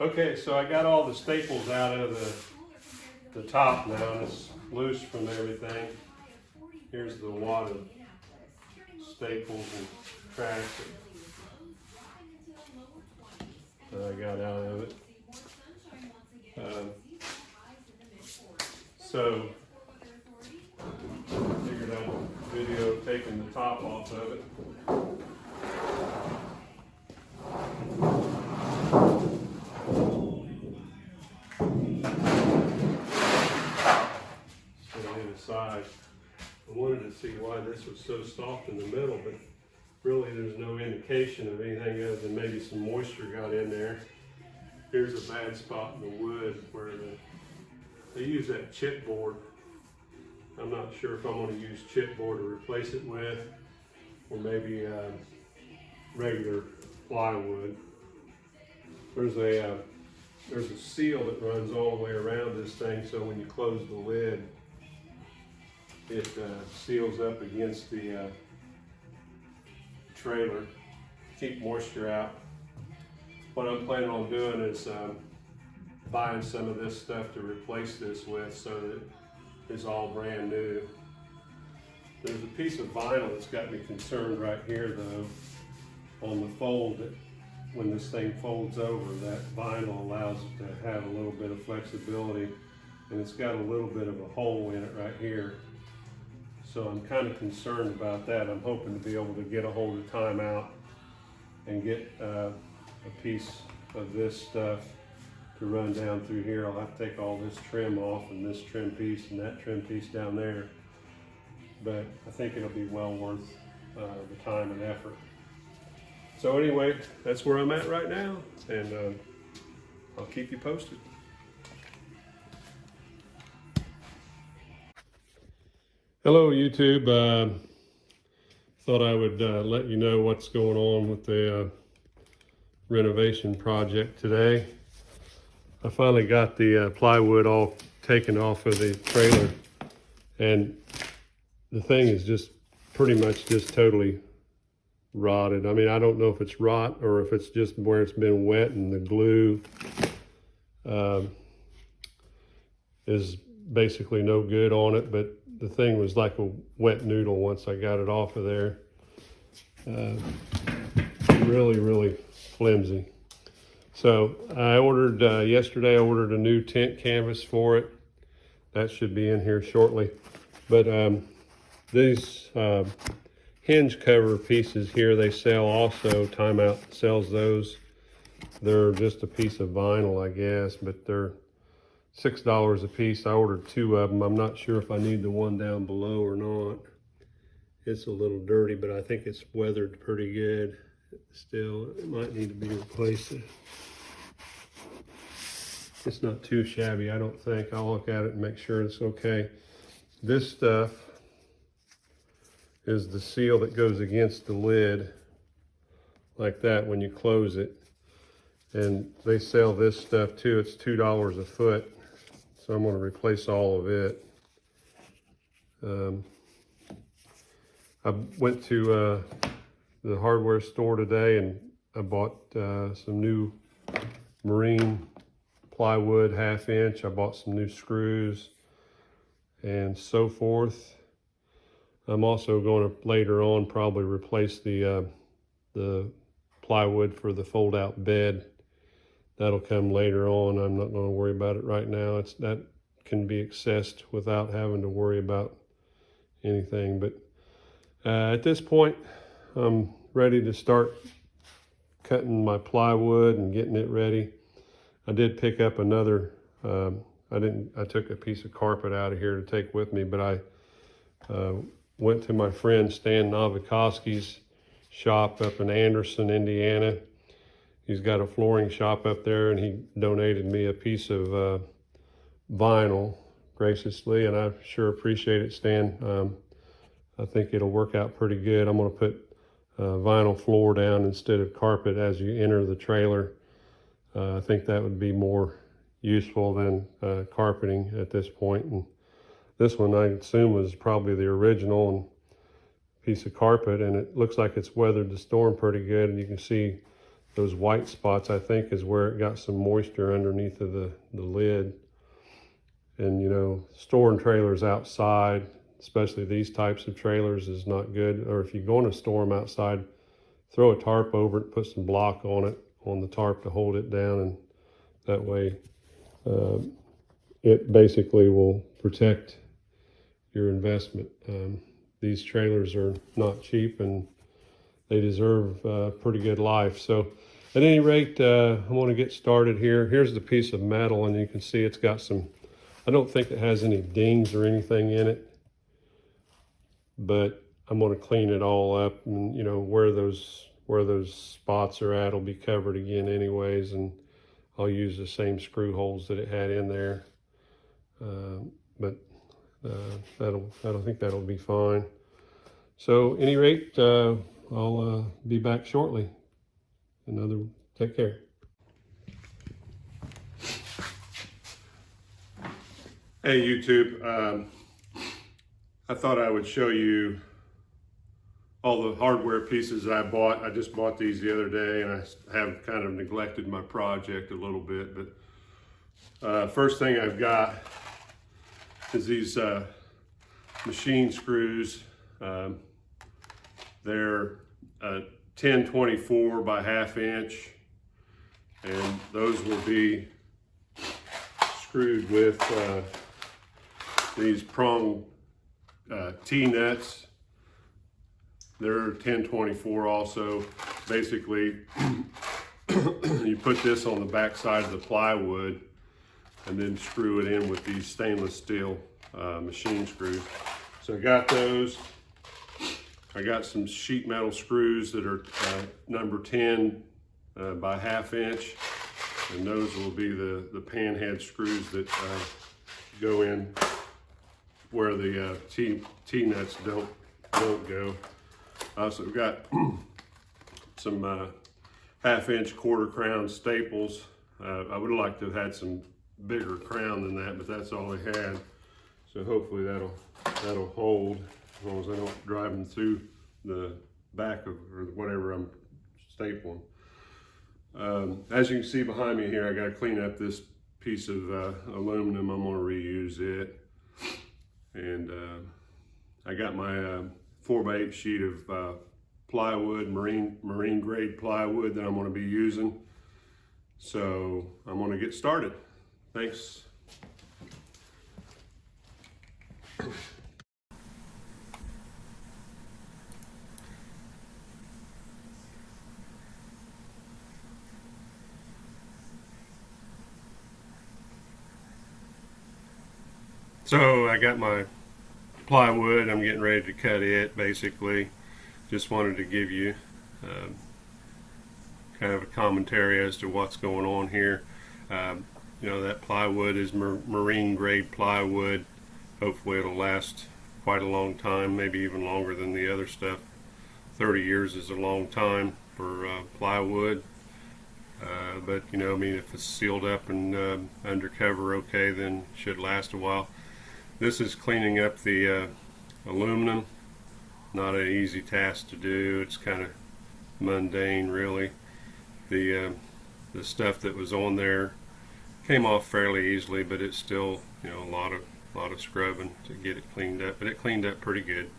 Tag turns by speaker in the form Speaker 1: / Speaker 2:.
Speaker 1: Okay, so I got all the staples out of the top now, and it's loose from everything. Here's the wad of staples and tracks that I got out of it. So figured I'd video taking the top off of it. Side. I wanted to see why this was so soft in the middle, but really there's no indication of anything other than maybe some moisture got in there. Here's a bad spot in the wood where they use that chipboard. I'm not sure if I'm going to use chipboard to replace it with, or maybe regular plywood. There's a seal that runs all the way around this thing, so when you close the lid, it seals up against the trailer, keep moisture out. What I'm planning on doing is buying some of this stuff to replace this with, so that it's all brand new. There's a piece of vinyl that's got me concerned right here though, on the fold. That when this thing folds over, that vinyl allows it to have a little bit of flexibility, and it's got a little bit of a hole in it right here. So I'm kind of concerned about that. I'm hoping to be able to get a hold of timeout and get a piece of this stuff to run down through here. I'll have to take all this trim off, and this trim piece and that trim piece down there. But I think it'll be well worth the time and effort. So anyway, that's where I'm at right now, and I'll keep you posted. Hello YouTube, thought I would let you know what's going on with the renovation project today. I finally got the plywood all taken off of the trailer, and the thing is just pretty much just totally rotted. I mean, I don't know if it's rot or if it's just where it's been wet and the glue is basically no good on it, but the thing was like a wet noodle once I got it off of there. Really flimsy. So I ordered, yesterday I ordered a new tent canvas for it. That should be in here shortly. But these hinge cover pieces here, they sell also. Timeout sells those. They're just a piece of vinyl, I guess, but they're $6 a piece. I ordered 2 of them. I'm not sure if I need the one down below or not. It's a little dirty, but I think it's weathered pretty good. Still, it might need to be replaced. It's not too shabby, I don't think. I'll look at it and make sure it's okay. This stuff is the seal that goes against the lid, like that when you close it. And they sell this stuff too. It's $2 a foot. So I'm going to replace all of it. I went to the hardware store today and I bought some new marine plywood 1/2 inch. I bought some new screws and so forth. I'm also going to later on probably replace the plywood for the fold out bed. That'll come later on. I'm not going to worry about it right now. That can be accessed without having to worry about anything. But at this point, I'm ready to start cutting my plywood and getting it ready. I did pick up another, I took a piece of carpet out of here to take with me, but I went to my friend Stan Novikowski's shop up in Anderson, Indiana. He's got a flooring shop up there, and he donated me a piece of vinyl graciously, and I sure appreciate it, Stan. I think it'll work out pretty good. I'm going to put vinyl floor down instead of carpet as you enter the trailer. I think that would be more useful than carpeting at this point. And this one I assume was probably the original piece of carpet, and it looks like it's weathered the storm pretty good, and you can see those white spots, I think, is where it got some moisture underneath of the lid. And you know, storing trailers outside, especially these types of trailers, is not good. Or if you're going to store them outside, throw a tarp over it, put some block on it, on the tarp to hold it down, and that way it basically will protect your investment. These trailers are not cheap, and they deserve a pretty good life. So at any rate, I want to get started here. Here's the piece of metal, and you can see it's got some, I don't think it has any dings or anything in it, but I'm going to clean it all up, and you know, where those spots are at will be covered again anyways, and I'll use the same screw holes that it had in there. But I think that'll be fine. So, any rate, I'll be back shortly. Take care. Hey YouTube, I thought I would show you all the hardware pieces that I bought. I just bought these the other day, and I have kind of neglected my project a little bit. But first thing I've got is these machine screws. They're 1024 by 1/2 inch, and those will be screwed with these prong T-nuts. They're 1024 also. Basically, you put this on the back side of the plywood and then screw it in with these stainless steel machine screws. So I got those. I got some sheet metal screws that are number 10 by 1/2 inch, and those will be the pan head screws that go in where the T-nuts don't go. I also got some 1/2 inch quarter crown staples. I would have liked to have had some bigger crown than that, but that's all I had. So hopefully that'll hold, as long as I don't drive them through the back of or whatever I'm stapling. As you can see behind me here, I got to clean up this piece of aluminum. I'm going to reuse it, and I got my 4x8 sheet of plywood, marine grade plywood that I'm going to be using. So I'm going to get started. Thanks. So I got my plywood. I'm getting ready to cut it. Basically, just wanted to give you kind of a commentary as to what's going on here. You know, that plywood is marine grade plywood. Hopefully it'll last quite a long time, maybe even longer than the other stuff. 30 years is a long time for plywood. But you know, I mean, if it's sealed up and undercover okay, then it should last a while. This is cleaning up the aluminum. Not an easy task to do. It's kind of mundane, really. The stuff that was on there came off fairly easily, but it's still, you know, a lot of scrubbing to get it cleaned up. But it cleaned up pretty good.